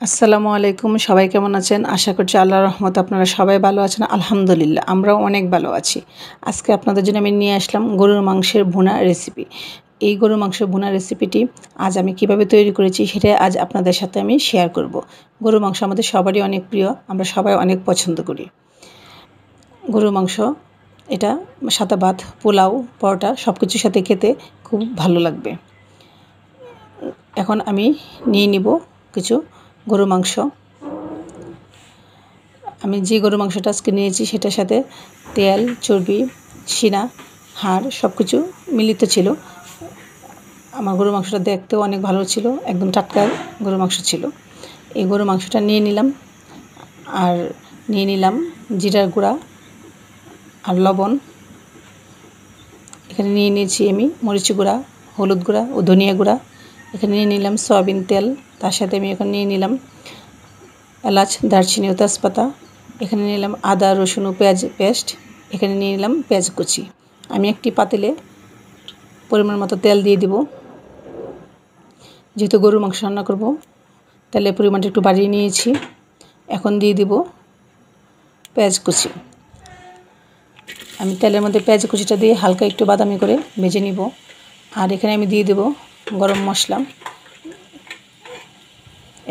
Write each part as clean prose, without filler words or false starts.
আসসালামু আলাইকুম। সবাই কেমন আছেন? আশা করছি আল্লাহর রহমতে আপনারা সবাই ভালো আছেন। আলহামদুলিল্লাহ আমরাও অনেক ভালো আছি। আজকে আপনাদের জন্য আমি নিয়ে আসলাম গরুর মাংসের ভুনা রেসিপি। এই গরুর মাংসের ভুনা রেসিপিটি আজ আমি কিভাবে তৈরি করেছি সেটাই আজ আপনাদের সাথে আমি শেয়ার করব। গরুর মাংস আমাদের সবারই অনেক প্রিয়, আমরা সবাই অনেক পছন্দ করি। গরুর মাংস এটা সাদা ভাত, পোলাও, পরোটা সব কিছুর সাথে খেতে খুব ভালো লাগবে। এখন আমি নিয়ে নিব কিছু গরুর মাংস। আমি যে গরুর মাংসটা আজকে নিয়েছি সেটার সাথে তেল, চর্বি, সিনা, হাড় সব কিছু মিলিত ছিল। আমার গরুর মাংসটা দেখতেও অনেক ভালো ছিল, একদম টাটকা গরুর মাংস ছিল। এই গরুর মাংসটা নিয়ে নিলাম, আর নিয়ে নিলাম জিরার গুঁড়া আর লবণ। এখানে নিয়ে নিয়েছি আমি মরিচ গুঁড়া, হলুদ গুঁড়া ও ধনিয়া গুঁড়া। এখানে নিয়ে নিলাম সয়াবিন তেল, তার সাথে আমি এখন নিয়ে নিলাম এলাচ, দারচিনি ও তেজপাতা। এখানে নিলাম আদা, রসুন ও পেঁয়াজ পেস্ট। এখানে নিয়ে নিলাম পেঁয়াজ কুচি। আমি একটি পাতিলে পরিমাণ মতো তেল দিয়ে দিব। যেহেতু গরুর মাংস রান্না করব, তেলের পরিমাণটা একটু বাড়িয়ে নিয়েছি। এখন দিয়ে দিব পেঁয়াজ কুচি। আমি তেলের মধ্যে পেঁয়াজ কুচিটা দিয়ে হালকা একটু বাদামি করে ভেজে নিব। আর এখানে আমি দিয়ে দেব গরম মশলা,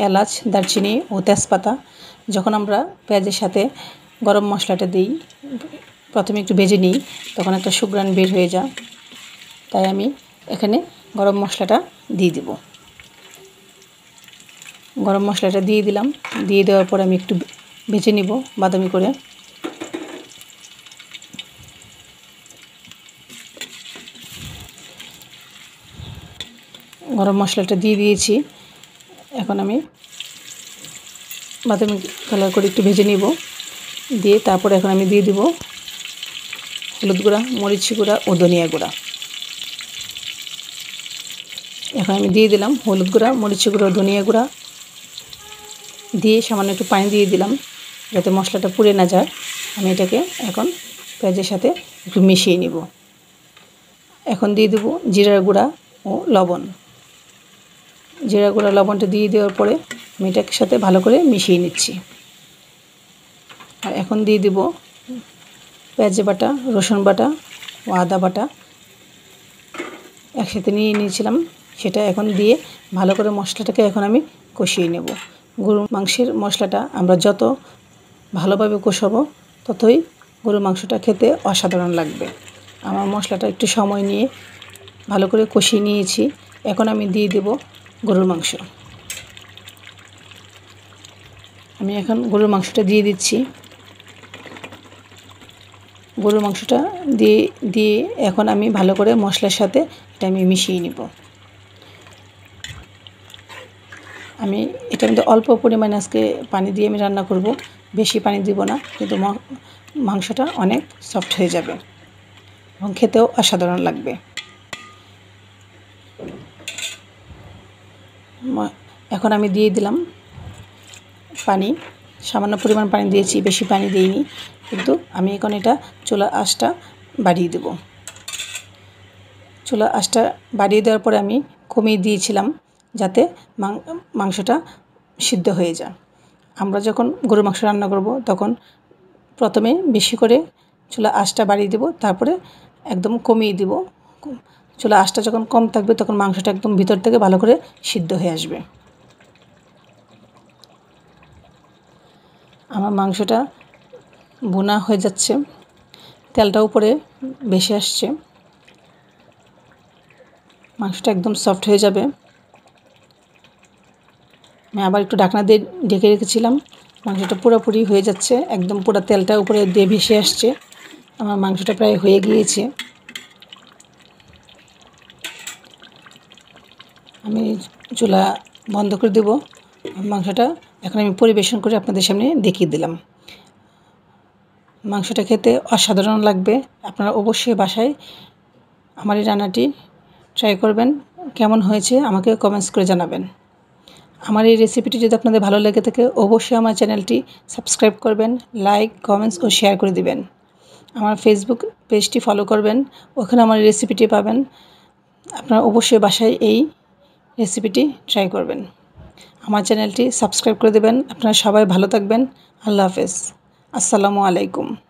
এলাচ, দারচিনি ও তেজপাতা। যখন আমরা পেঁয়াজের সাথে গরম মশলাটা দিই, প্রথমে একটু ভেজে নিই, তখন একটা সুঘ্রাণ বের হয়ে যায়। তাই আমি এখানে গরম মশলাটা দিয়ে দেব। গরম মশলাটা দিয়ে দিলাম। দিয়ে দেওয়ার পর আমি একটু ভেজে নিব বাদামি করে। গরম মশলাটা দিয়ে দিয়েছি। এখন আমি বাদামি কালার করে একটু ভেজে নিব। দিয়ে তারপর এখন আমি দিয়ে দিব হলুদ গুঁড়া, মরিচ গুঁড়া ও ধনিয়া গুঁড়া। এখন আমি দিয়ে দিলাম হলুদ গুঁড়া, মরিচ গুঁড়া ও ধনিয়া গুঁড়া। দিয়ে সামান্য একটু পানি দিয়ে দিলাম যাতে মশলাটা পুড়ে না যায়। আমি এটাকে এখন পেঁয়াজের সাথে একটু মিশিয়ে নিব। এখন দিয়ে দেবো জিরার গুঁড়া ও লবণ। জিরা গুঁড়া, লবণটা দিয়ে দেওয়ার পরে আমি এটার সাথে ভালো করে মিশিয়ে নিচ্ছি। আর এখন দিয়ে দেব পেঁয়াজ বাটা, রসুন বাটা ও আদা বাটা একসাথে নিয়ে নিয়েছিলাম, সেটা এখন দিয়ে ভালো করে মশলাটাকে এখন আমি কষিয়ে নেব। গরুর মাংসের মশলাটা আমরা যত ভালোভাবে কষাবো ততই গরুর মাংসটা খেতে অসাধারণ লাগবে। আমার মশলাটা একটু সময় নিয়ে ভালো করে কষিয়ে নিয়েছি। এখন আমি দিয়ে দেব গরুর মাংস। আমি এখন গরুর মাংসটা দিয়ে দিচ্ছি। গরুর মাংসটা দিয়ে এখন আমি ভালো করে মশলার সাথে এটা আমি মিশিয়ে নিব। আমি এটার মধ্যে অল্প পরিমাণে আজকে পানি দিয়ে আমি রান্না করব, বেশি পানি দিব না, কিন্তু মাংসটা অনেক সফট হয়ে যাবে এবং খেতেও অসাধারণ লাগবে। এখন আমি দিয়ে দিলাম পানি, সামান্য পরিমাণ পানি দিয়েছি, বেশি পানি দিইনি। কিন্তু আমি এখন এটা চুলার আঁচটা বাড়িয়ে দেব। চুলার আঁচটা বাড়িয়ে দেওয়ার পরে আমি কমিয়ে দিয়েছিলাম যাতে মাংসটা সিদ্ধ হয়ে যায়। আমরা যখন গরুর মাংস রান্না করব তখন প্রথমে বেশি করে চুলার আঁচটা বাড়িয়ে দেব, তারপরে একদম কমিয়ে দেব। চুলার আঁচটা যখন কম থাকবে তখন মাংসটা একদম ভিতর থেকে ভালো করে সিদ্ধ হয়ে আসবে। আমার মাংসটা ভুনা হয়ে যাচ্ছে, তেলটা উপরে ভেসে আসছে, মাংসটা একদম সফট হয়ে যাবে। আমি আবার একটু ঢাকনা দিয়ে ঢেকে রেখেছিলাম। মাংসটা পুরোপুরি হয়ে যাচ্ছে, একদম পুরো তেলটা উপরে দিয়ে ভেসে আসছে। আমার মাংসটা প্রায় হয়ে গিয়েছে। আমি চুলা বন্ধ করে দেব। মাংসটা এখন আমি পরিবেশন করে আপনাদের সামনে দেখিয়ে দিলাম। মাংসটা খেতে অসাধারণ লাগবে। আপনারা অবশ্যই বাসায় আমার এই রান্নাটি ট্রাই করবেন। কেমন হয়েছে আমাকে কমেন্টস করে জানাবেন। আমার এই রেসিপিটি যদি আপনাদের ভালো লেগে থাকে অবশ্যই আমার চ্যানেলটি সাবস্ক্রাইব করবেন, লাইক, কমেন্টস ও শেয়ার করে দিবেন। আমার ফেসবুক পেজটি ফলো করবেন, ওখানে আমার রেসিপিটি পাবেন। আপনারা অবশ্যই বাসায় এই রেসিপিটি ট্রাই করবেন। আমার চ্যানেলটি সাবস্ক্রাইব করে দেবেন। আপনারা সবাই ভালো থাকবেন। আল্লাহ হাফেজ। আসসালামু আলাইকুম।